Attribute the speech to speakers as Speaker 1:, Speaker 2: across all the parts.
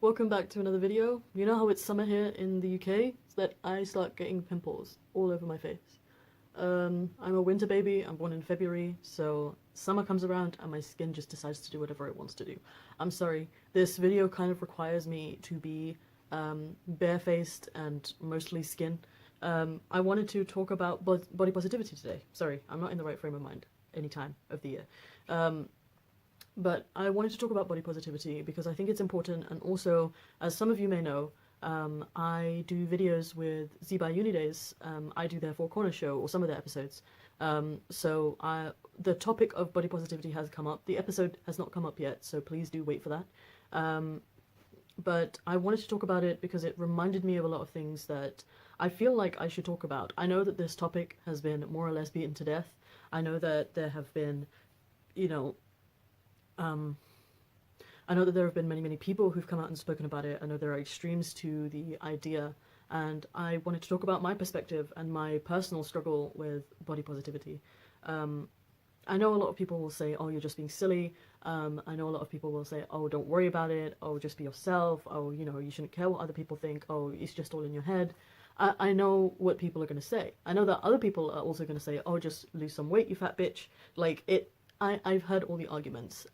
Speaker 1: Welcome back to another video. You know how it's summer here in the UK? It's that I start getting pimples all over my face. I'm a winter baby, I'm born in February, so summer comes around and my skin just decides to do whatever it wants to do. I'm sorry, this video kind of requires me to be barefaced and mostly skin. I wanted to talk about body positivity today. Sorry, I'm not in the right frame of mind any time of the year. But I wanted to talk about body positivity because I think it's important, and also, as some of you may know, I do videos with Z by Unidays. I do their Four Corners show, or some of their episodes. The topic of body positivity has come up. The episode has not come up yet, so please do wait for that. But I wanted to talk about it because it reminded me of a lot of things that I feel like I should talk about. I know that this topic has been more or less beaten to death. I know that there have been, I know that there have been many people who've come out and spoken about it. I know there are extremes to the idea, and I wanted to talk about my perspective and my personal struggle with body positivity. I know a lot of people will say, oh, you're just being silly. I know a lot of people will say, oh, don't worry about it. Oh, just be yourself. Oh, you shouldn't care what other people think. Oh, it's just all in your head. I know what people are going to say. I know that other people are also going to say, oh, just lose some weight, you fat bitch. I've heard all the arguments.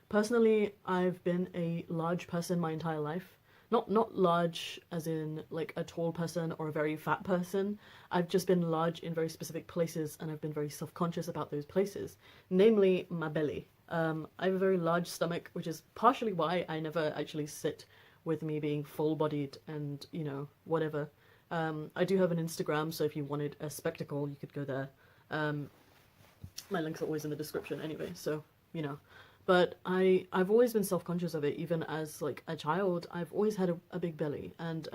Speaker 1: Personally, I've been a large person my entire life. Not large as in like a tall person or a very fat person. I've just been large in very specific places, and I've been very self-conscious about those places, namely my belly. I have a very large stomach, which is partially why I never actually sit with me being full-bodied and, whatever. I do have an Instagram, so if you wanted a spectacle, you could go there. My links are always in the description anyway, so, But I've always been self-conscious of it, even as, like, a child. I've always had a big belly, and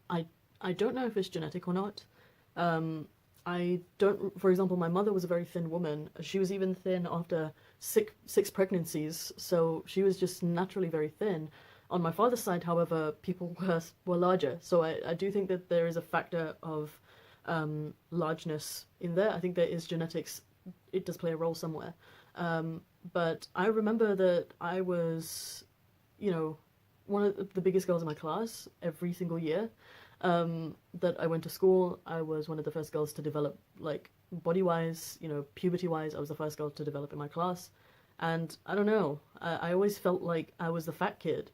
Speaker 1: I don't know if it's genetic or not. For example, my mother was a very thin woman. She was even thin after six pregnancies, so she was just naturally very thin. On my father's side, however, people were larger, so I do think that there is a factor of largeness in there. I think there is genetics. It does play a role somewhere. But I remember that I was, one of the biggest girls in my class every single year that I went to school. I was one of the first girls to develop, like, body-wise, puberty-wise. I was the first girl to develop in my class. And I don't know, I always felt like I was the fat kid,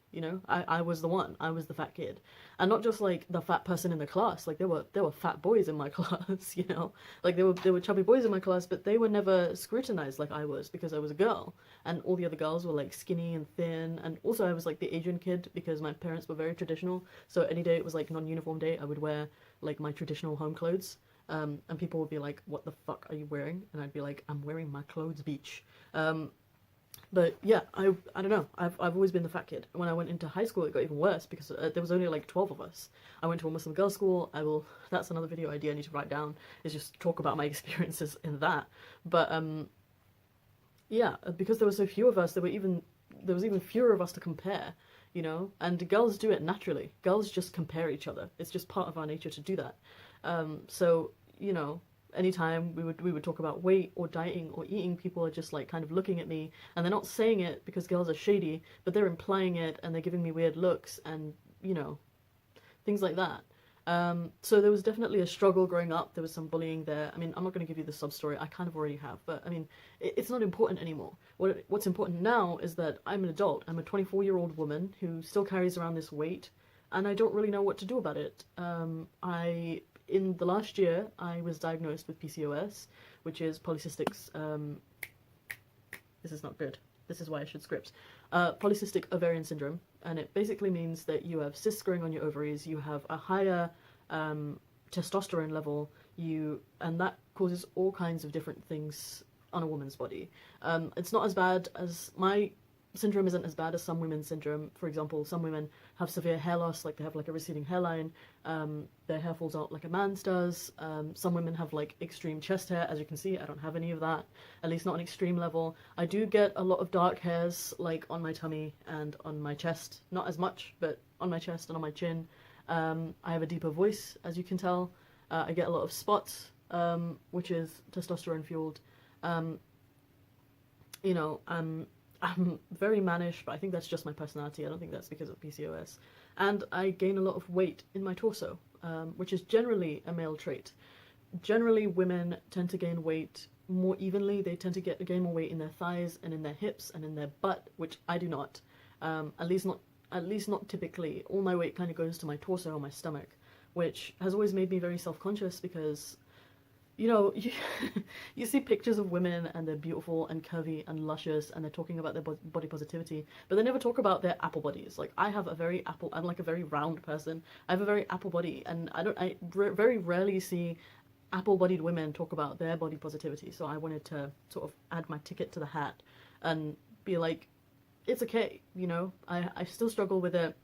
Speaker 1: I was the one, I was the fat kid. And not just like the fat person in the class, like there were fat boys in my class, like there were chubby boys in my class, but they were never scrutinized like I was, because I was a girl, and all the other girls were like skinny and thin. And also I was like the Asian kid because my parents were very traditional, so any day it was like non-uniform day, I would wear like my traditional home clothes. And people would be like, what the fuck are you wearing? And I'd be like, I'm wearing my clothes, beach. But yeah, I don't know. I've always been the fat kid. When I went into high school, it got even worse because there was only like 12 of us. I went to a Muslim girls' school. That's another video idea I need to write down, is just talk about my experiences in that. But yeah, because there were so few of us, there was even fewer of us to compare, And girls do it naturally. Girls just compare each other. It's just part of our nature to do that. So anytime we would talk about weight or dieting or eating, people are just like kind of looking at me, and they're not saying it because girls are shady, but they're implying it, and they're giving me weird looks and things like that. So there was definitely a struggle growing up. There was some bullying there. I mean, I'm not going to give you the sub story, I kind of already have, but I mean, it's not important anymore. What's important now is that I'm an adult. I'm a 24-year-old woman who still carries around this weight, and I don't really know what to do about it. In the last year, I was diagnosed with PCOS, which is polycystic. This is not good. This is why I should script. Polycystic ovarian syndrome, and it basically means that you have cysts growing on your ovaries. You have a higher testosterone level. And that causes all kinds of different things on a woman's body. It's not as bad as my syndrome. Isn't as bad as some women's syndrome. For example, some women have severe hair loss, like they have like a receding hairline. Their hair falls out like a man's does. Some women have like extreme chest hair. As you can see, I don't have any of that, at least not an extreme level. I do get a lot of dark hairs like on my tummy and on my chest, not as much, but on my chest and on my chin. I have a deeper voice, as you can tell. I get a lot of spots, which is testosterone fueled. I'm very mannish, but I think that's just my personality. I don't think that's because of PCOS. And I gain a lot of weight in my torso, which is generally a male trait. Generally, women tend to gain weight more evenly. They tend to gain more weight in their thighs and in their hips and in their butt, which I do not. At least not typically. All my weight kind of goes to my torso or my stomach, which has always made me very self-conscious because, you know, you see pictures of women and they're beautiful and curvy and luscious and they're talking about their body positivity, but they never talk about their apple bodies. Like, I'm like a very round person. I have a very apple body, and I very rarely see apple-bodied women talk about their body positivity. So I wanted to sort of add my ticket to the hat and be like, it's okay, you know. I still struggle with it.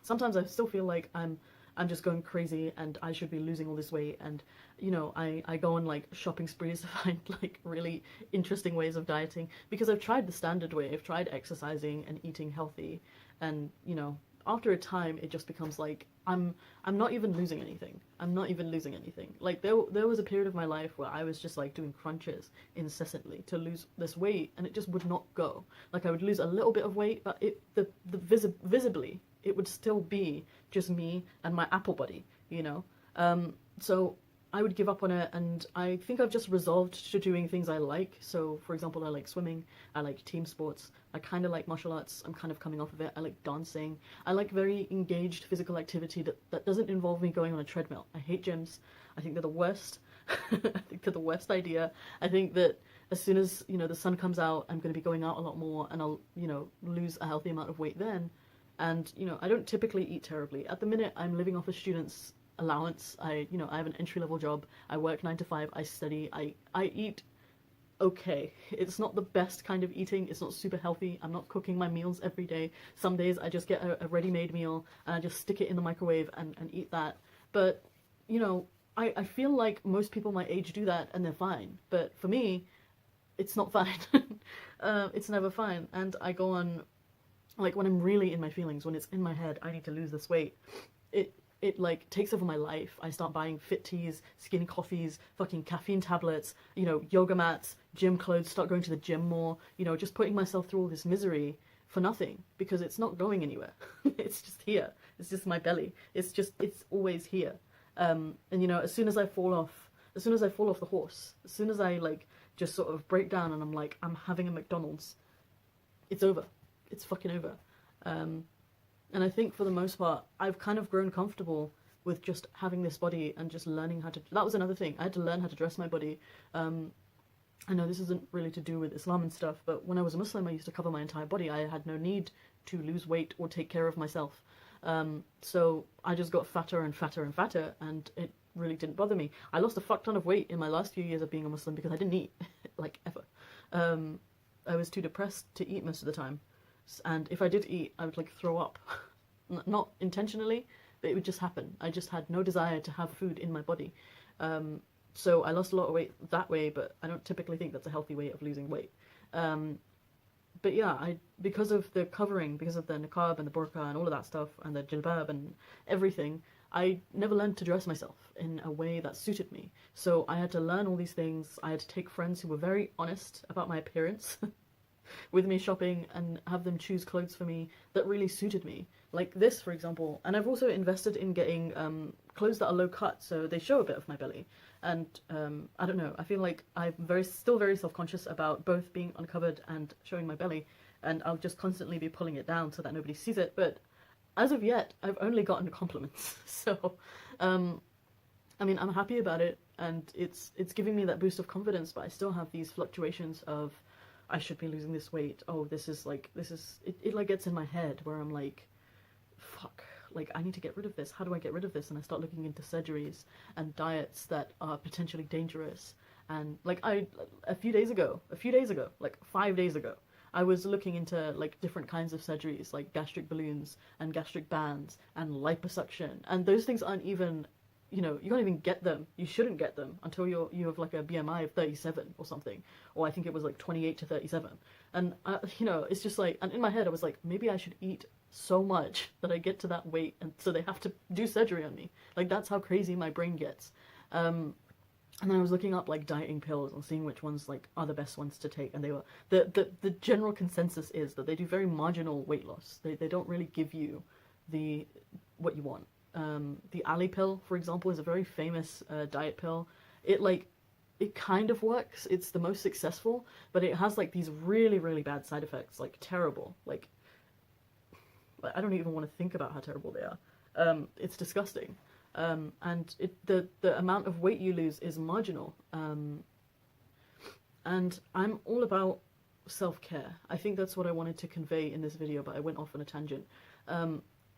Speaker 1: Sometimes I still feel like I'm just going crazy and I should be losing all this weight, and you know, I go on like shopping sprees to find like really interesting ways of dieting because I've tried the standard way. I've tried exercising and eating healthy, and you know, after a time it just becomes like I'm not even losing anything. I'm not even losing anything. Like there was a period of my life where I was just like doing crunches incessantly to lose this weight, and it just would not go. Like I would lose a little bit of weight, but visibly it would still be just me and my apple body, you know? So I would give up on it, and I think I've just resolved to doing things I like. So, for example, I like swimming, I like team sports, I kind of like martial arts, I'm kind of coming off of it, I like dancing, I like very engaged physical activity that doesn't involve me going on a treadmill. I hate gyms, I think they're the worst, I think they're the worst idea. I think that as soon as, you know, the sun comes out, I'm going to be going out a lot more, and I'll, you know, lose a healthy amount of weight then. And, you know, I don't typically eat terribly. At the minute, I'm living off a student's allowance. I have an entry-level job. I work 9 to 5. I study. I eat okay. It's not the best kind of eating. It's not super healthy. I'm not cooking my meals every day. Some days I just get a ready-made meal and I just stick it in the microwave and eat that. But, you know, I feel like most people my age do that and they're fine. But for me, it's not fine. It's never fine. And I go on, like, when I'm really in my feelings, when it's in my head, I need to lose this weight, it like takes over my life. I start buying fit teas, skinny coffees, fucking caffeine tablets, you know, yoga mats, gym clothes, start going to the gym more, you know, just putting myself through all this misery for nothing because it's not going anywhere. It's just here. It's just my belly. It's always here. And you know, as soon as I fall off the horse, as soon as I like just sort of break down and I'm like, I'm having a McDonald's, it's over. It's fucking over. And I think for the most part, I've kind of grown comfortable with just having this body and just learning how to... That was another thing. I had to learn how to dress my body. I know this isn't really to do with Islam and stuff, but when I was a Muslim, I used to cover my entire body. I had no need to lose weight or take care of myself. So I just got fatter and fatter and fatter, and it really didn't bother me. I lost a fuck ton of weight in my last few years of being a Muslim because I didn't eat, like, ever. I was too depressed to eat most of the time. And if I did eat, I would like throw up. Not intentionally, but it would just happen. I just had no desire to have food in my body. So I lost a lot of weight that way, but I don't typically think that's a healthy way of losing weight. But yeah, because of the covering, because of the niqab and the burqa and all of that stuff, and the jilbab and everything, I never learned to dress myself in a way that suited me. So I had to learn all these things. I had to take friends who were very honest about my appearance with me shopping and have them choose clothes for me that really suited me. Like this, for example. And I've also invested in getting clothes that are low cut, so they show a bit of my belly. And I don't know, I feel like I'm still very self-conscious about both being uncovered and showing my belly, and I'll just constantly be pulling it down so that nobody sees it. But as of yet, I've only gotten compliments. So, I mean, I'm happy about it, and it's giving me that boost of confidence, but I still have these fluctuations of, I should be losing this weight. Oh, it like gets in my head where I'm like, fuck, like I need to get rid of this. How do I get rid of this? And I start looking into surgeries and diets that are potentially dangerous. And like a few days ago, like 5 days ago, I was looking into like different kinds of surgeries, like gastric balloons and gastric bands and liposuction. And those things aren't even, you know, you can't even get them. You shouldn't get them until you have like a BMI of 37 or something. Or I think it was like 28 to 37. And, you know, it's just like, and in my head I was like, maybe I should eat so much that I get to that weight and so they have to do surgery on me. Like, that's how crazy my brain gets. And then I was looking up like dieting pills and seeing which ones like are the best ones to take, and they were the general consensus is that they do very marginal weight loss. They don't really give you the what you want. The Ali pill, for example, is a very famous diet pill. It kind of works. It's the most successful, but it has like these really, really bad side effects, like terrible. Like I don't even want to think about how terrible they are. It's disgusting. And the amount of weight you lose is marginal. And I'm all about self-care. I think that's what I wanted to convey in this video, but I went off on a tangent,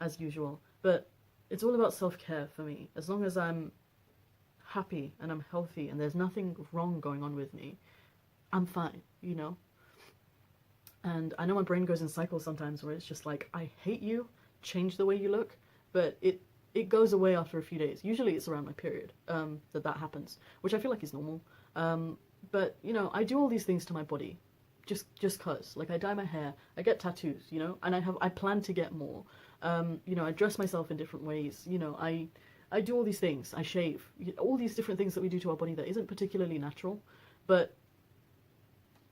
Speaker 1: as usual. But it's all about self-care for me. As long as I'm happy and I'm healthy and there's nothing wrong going on with me, I'm fine, you know? And I know my brain goes in cycles sometimes where it's just like, I hate you, change the way you look, but it goes away after a few days. Usually it's around my period that happens, which I feel like is normal. But, you know, I do all these things to my body just cause. Like, I dye my hair, I get tattoos, you know, and I plan to get more. You know, I dress myself in different ways, you know, I do all these things. I shave. All these different things that we do to our body that isn't particularly natural, but,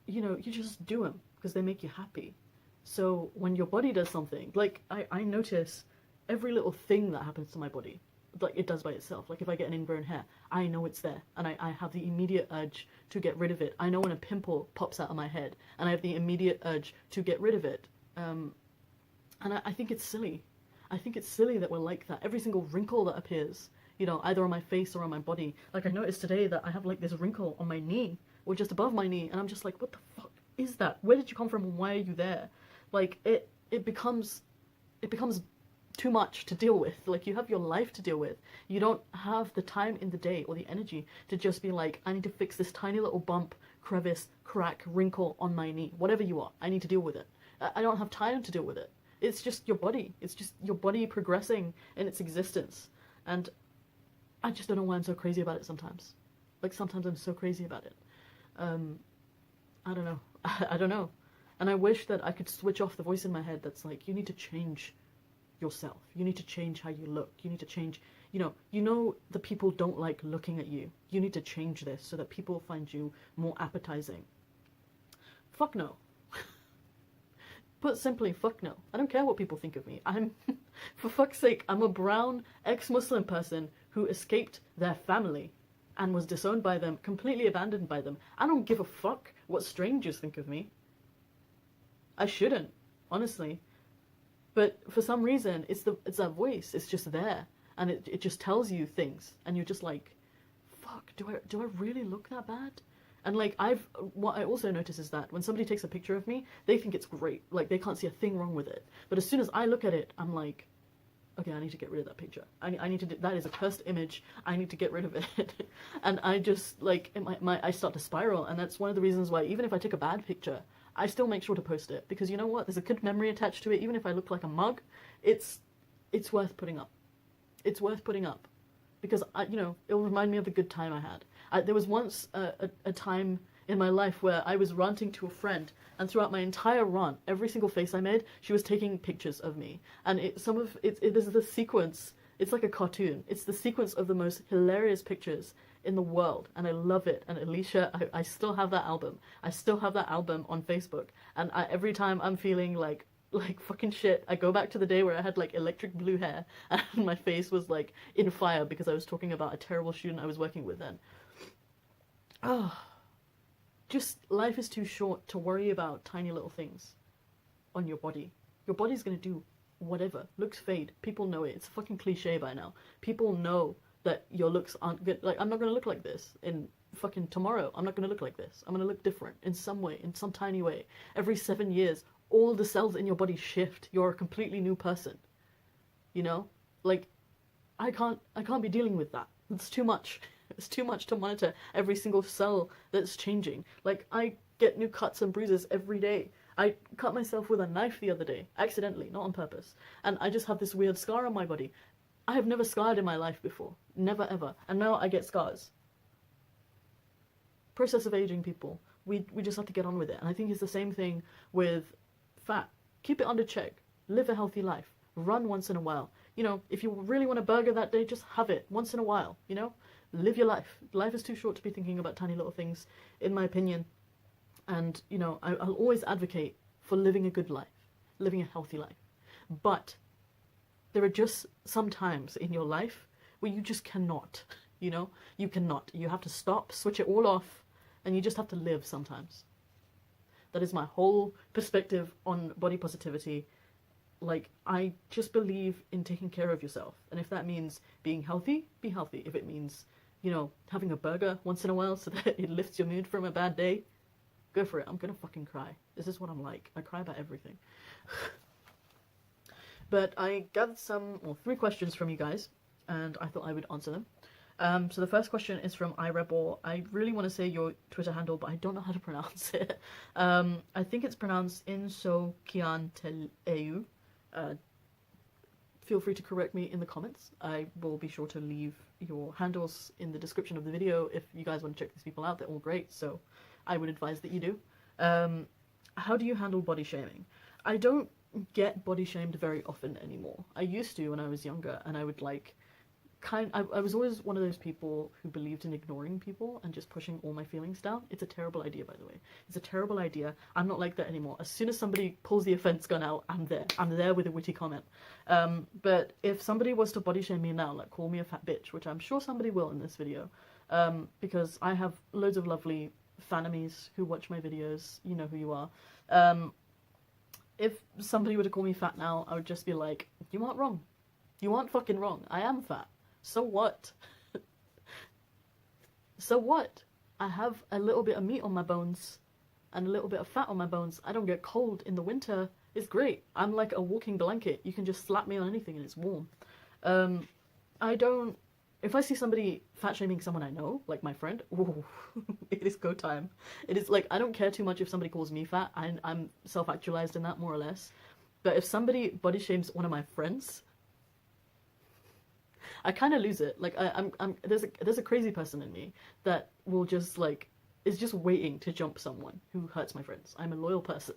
Speaker 1: you know, you just do them because they make you happy. So when your body does something, like, I notice every little thing that happens to my body, like it does by itself. Like if I get an ingrown hair, I know it's there, and I have the immediate urge to get rid of it. I know when a pimple pops out of my head, and I have the immediate urge to get rid of it. And I think it's silly. I think it's silly that we're like that. Every single wrinkle that appears, you know, either on my face or on my body. Like I noticed today that I have like this wrinkle on my knee, or just above my knee, and I'm just like, what the fuck is that? Where did you come from, and why are you there? Like it becomes too much to deal with. Like, you have your life to deal with. You don't have the time in the day or the energy to just be like, I need to fix this tiny little bump, crevice, crack, wrinkle on my knee. Whatever you are, I need to deal with it. I don't have time to deal with it. It's just your body. It's just your body progressing in its existence. And I just don't know why I'm so crazy about it sometimes. Like, sometimes I'm so crazy about it. I don't know. I don't know. And I wish that I could switch off the voice in my head that's like, you need to change yourself. You need to change how you look. You need to change, you know the people don't like looking at you. You need to change this so that people find you more appetizing. Fuck no. Put simply, fuck no. I don't care what people think of me. For fuck's sake, I'm a brown ex-Muslim person who escaped their family and was disowned by them, completely abandoned by them. I don't give a fuck what strangers think of me. I shouldn't, honestly. But for some reason, it's that voice. It's just there, and it just tells you things, and you're just like, fuck, do I really look that bad? And like what I also notice is that when somebody takes a picture of me, they think it's great. Like they can't see a thing wrong with it. But as soon as I look at it, I'm like, okay, I need to get rid of that picture. I need to that is a cursed image. I need to get rid of it. And I just like I start to spiral, and that's one of the reasons why even if I take a bad picture, I still make sure to post it, because you know what? There's a good memory attached to it. Even if I look like a mug, it's worth putting up. It's worth putting up, because it'll remind me of the good time I had. There was once a time in my life where I was ranting to a friend, and throughout my entire rant, every single face I made, she was taking pictures of me, and it is the sequence. It's like a cartoon. It's the sequence of the most hilarious pictures in the world, and I love it. And Alicia, I still have that album. I still have that album on Facebook, and every time I'm feeling like fucking shit, I go back to the day where I had like electric blue hair and my face was like in fire because I was talking about a terrible student I was working with then. Oh, just life is too short to worry about tiny little things on your body. Your body's gonna do whatever. Looks fade. People know it. It's a fucking cliche by now. People know that your looks aren't good. Like, I'm not gonna look like this in fucking tomorrow. I'm not gonna look like this. I'm gonna look different in some way, in some tiny way. Every 7 years, all the cells in your body shift. You're a completely new person. You know? Like, I can't be dealing with that. It's too much. It's too much to monitor every single cell that's changing. Like, I get new cuts and bruises every day. I cut myself with a knife the other day, accidentally, not on purpose. And I just have this weird scar on my body. I have never scarred in my life before. Never, ever. And now I get scars. Process of aging, people. We just have to get on with it. And I think it's the same thing with fat. Keep it under check. Live a healthy life. Run once in a while. You know, if you really want a burger that day, just have it once in a while, you know? Live your life. Life is too short to be thinking about tiny little things, in my opinion. And, you know, I'll always advocate for living a good life, living a healthy life. But there are just some times in your life where you just cannot, you know? You cannot. You have to stop, switch it all off, and you just have to live sometimes. That is my whole perspective on body positivity. Like, I just believe in taking care of yourself. And if that means being healthy, be healthy. If it means, you know, having a burger once in a while so that it lifts your mood from a bad day, go for it. I'm gonna fucking cry. This is what I'm like. I cry about everything. But I gathered three questions from you guys, and I thought I would answer them. So the first question is from iRebel. I really want to say your Twitter handle, but I don't know how to pronounce it. I think it's pronounced Inso Kian Teleu. Feel free to correct me in the comments. I will be sure to leave your handles in the description of the video if you guys want to check these people out. They're all great, so I would advise that you do. How do you handle body shaming? I don't get body shamed very often anymore. I used to when I was younger, and I would like I was always one of those people who believed in ignoring people and just pushing all my feelings down. It's a terrible idea, by the way. It's a terrible idea. I'm not like that anymore. As soon as somebody pulls the offense gun out, I'm there. I'm there with a witty comment. But if somebody was to body shame me now, like call me a fat bitch, which I'm sure somebody will in this video, because I have loads of lovely fanamies who watch my videos. You know who you are. If somebody were to call me fat now, I would just be like, you aren't wrong. You aren't fucking wrong. I am fat. So what? So what? I have a little bit of meat on my bones and a little bit of fat on my bones. I don't get cold in the winter. It's great. I'm like a walking blanket. You can just slap me on anything and it's warm. If I see somebody fat shaming someone I know, like my friend, ooh, it is go time. It is like, I don't care too much if somebody calls me fat. I'm self-actualized in that, more or less. But if somebody body shames one of my friends, I kind of lose it. Like, there's a crazy person in me that will just, like, is just waiting to jump someone who hurts my friends. I'm a loyal person.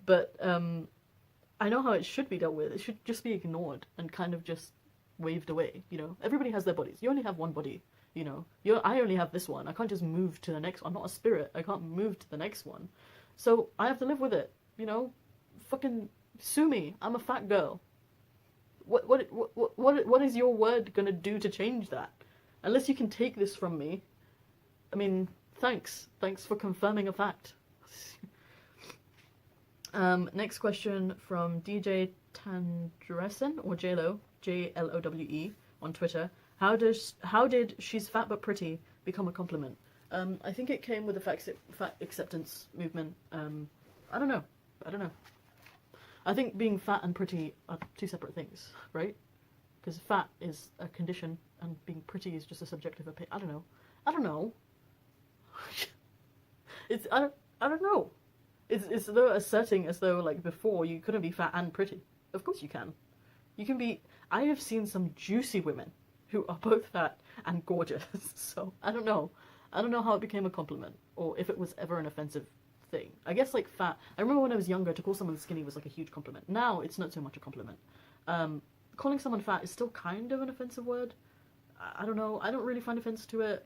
Speaker 1: But, I know how it should be dealt with. It should just be ignored and kind of just waved away, you know? Everybody has their bodies. You only have one body, you know? I only have this one. I can't just move to the next one. I'm not a spirit. I can't move to the next one. So, I have to live with it, you know? Fucking sue me. I'm a fat girl. What is your word gonna do to change that? Unless you can take this from me. I mean, thanks. Thanks for confirming a fact. Next question from DJ Tandresen, or JLo, JLOWE, on Twitter. How did she's fat but pretty become a compliment? I think it came with the fat acceptance movement. I don't know. I think being fat and pretty are two separate things, right? Because fat is a condition and being pretty is just a subjective opinion. I don't know. I don't know. It's though asserting as though, like, before you couldn't be fat and pretty. Of course you can. You can be. I have seen some juicy women who are both fat and gorgeous. So I don't know how it became a compliment, or if it was ever an offensive thing. I guess, like, fat. I remember when I was younger, to call someone skinny was like a huge compliment. Now it's not so much a compliment. Calling someone fat is still kind of an offensive word. I don't know. I don't really find offense to it.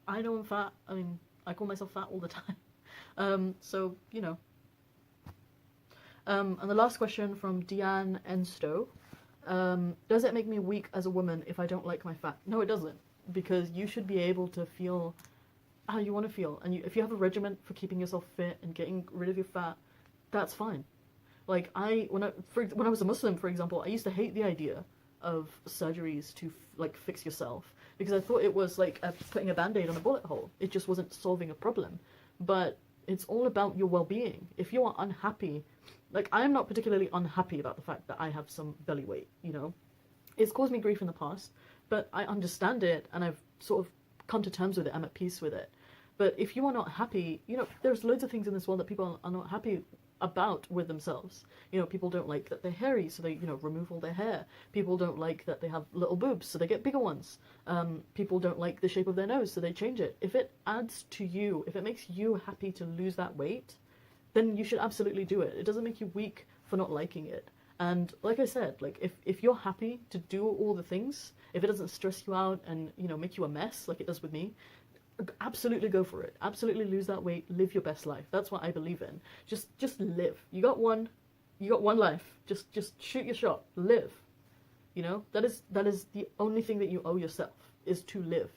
Speaker 1: I know I'm fat. I mean, I call myself fat all the time. So, you know. And the last question from Deanne Ensto. Does it make me weak as a woman if I don't like my fat? No, it doesn't. Because you should be able to feel how you want to feel. And if you have a regimen for keeping yourself fit and getting rid of your fat, that's fine. Like, when I was a Muslim, for example, I used to hate the idea of surgeries to, like, fix yourself. Because I thought it was like putting a band-aid on a bullet hole. It just wasn't solving a problem. But it's all about your well-being. If you are unhappy, like, I am not particularly unhappy about the fact that I have some belly weight, you know. It's caused me grief in the past, but I understand it, and I've sort of come to terms with it. I'm at peace with it. But if you are not happy, you know, there's loads of things in this world that people are not happy about with themselves. You know, people don't like that they're hairy, so they, you know, remove all their hair. People don't like that they have little boobs, so they get bigger ones. People don't like the shape of their nose, so they change it. If it adds to you, if it makes you happy to lose that weight, then you should absolutely do it. It doesn't make you weak for not liking it. And like I said, like if you're happy to do all the things, if it doesn't stress you out and, you know, make you a mess like it does with me, absolutely go for it. Absolutely lose that weight, live your best life. That's what I believe in. Just live. You got one life. Just shoot your shot. Live. You know, that is the only thing that you owe yourself, is to live.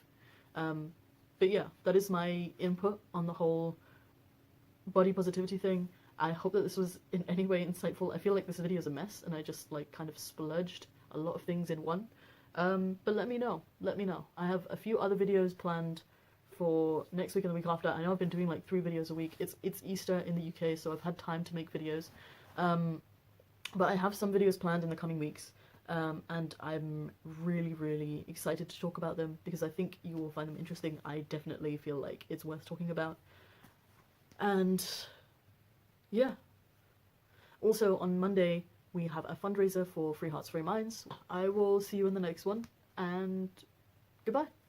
Speaker 1: But yeah, that is my input on the whole body positivity thing. I hope that this was in any way insightful. I feel like this video is a mess and I just like kind of splurged a lot of things in one. But let me know. I have a few other videos planned for next week and the week after. I know I've been doing like 3 videos a week. It's Easter in the UK, so I've had time to make videos. But I have some videos planned in the coming weeks. And I'm really, really excited to talk about them because I think you will find them interesting. I definitely feel like it's worth talking about. And yeah. Also on Monday, we have a fundraiser for Free Hearts, Free Minds. I will see you in the next one, and goodbye.